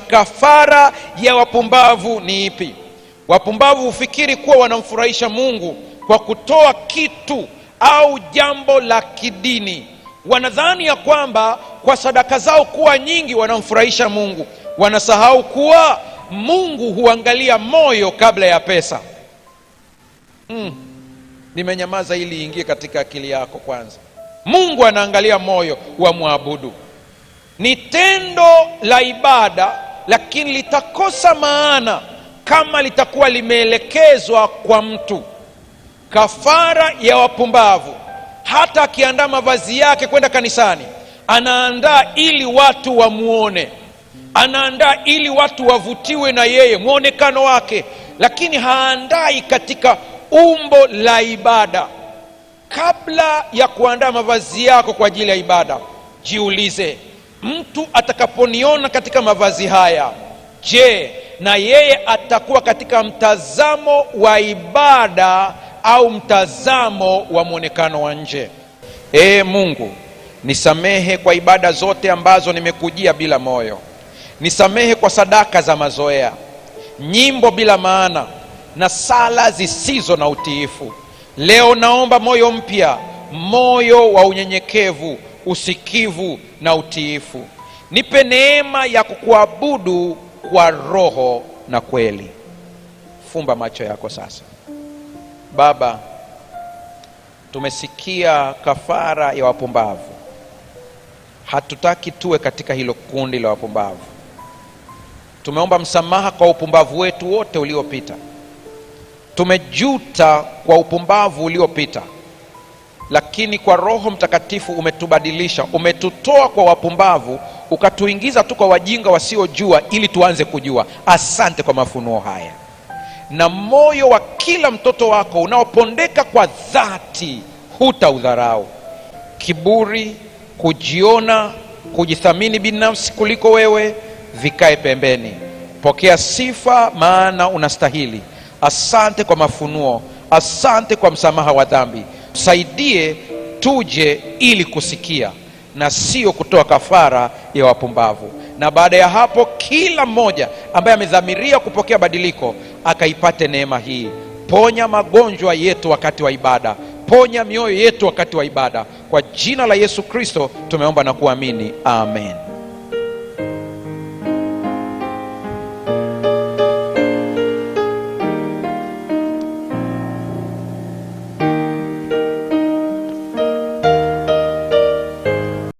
kafara ya wapumbavu ni ipi? Wapumbavu hufikiri kuwa wanamfurahisha Mungu kwa kutoa kitu au jambo la kidini. Wanadhani ya kwamba kwa sadaka zao kuwa nyingi wanamfurahisha Mungu. Wanasahau kuwa Mungu huangalia moyo kabla ya pesa. Nimenyamaza ili ingie katika akili yako kwanza. Mungu anaangalia moyo wa muabudu. Ni tendo la ibada, lakini litakosa maana kama litakuwa limeelekezwa kwa mtu. Kafara ya wapumbavu, hata akiandaa mavazi yake kwenda kanisani, anaandaa ili watu wamuone, anaandaa ili watu wavutiwe na yeye, muonekano wake, lakini haandai katika umbo la ibada. Kabla ya kuandaa mavazi yako kwa ajili ya ibada, jiulize, mtu atakaponiona katika mavazi haya, je, na yeye atakuwa katika mtazamo wa ibada au mtazamo wa muonekano wa nje? Mungu, nisamehe kwa ibada zote ambazo nimekujia bila moyo. Nisamehe kwa sadaka za mazoea, nyimbo bila maana na sala zisizo na utiifu. Leo naomba moyo mpya, moyo wa unyenyekevu, usikivu na utiifu. Nipe neema ya kukuabudu kwa roho na kweli. Fumba macho yako sasa. Baba, tumesikia kafara ya wapumbavu. Hatutaki tuwe katika hilo kundi la wapumbavu. Tumeomba msamaha kwa upumbavu wetu wote uliopita. Tumejuta kwa upumbavu uliopita, lakini kwa Roho Mtakatifu umetubadilisha. Umetutoa kwa wapumbavu ukatuingiza tu kwa wajinga wasiojua ili tuanze kujua. Asante kwa mafunuo haya. Na moyo wa kila mtoto wako unaopondeka kwa dhati hutaudharau. Kiburi, kujiona, kujithamini binafsi kuliko wewe vikae pembeni. Pokea sifa, maana unastahili. Asante kwa mafunuo, asante kwa msamaha wa dhambi. Saidie tuje ili kusikia na sio kutoa kafara ya wapumbavu. Na baada ya hapo, kila mmoja ambaye amedhamiria kupokea badiliko akaipate neema hii. Ponya magonjwa yetu wakati wa ibada, ponya mioyo yetu wakati wa ibada. Kwa jina la Yesu Kristo tumeomba na kuamini, amen.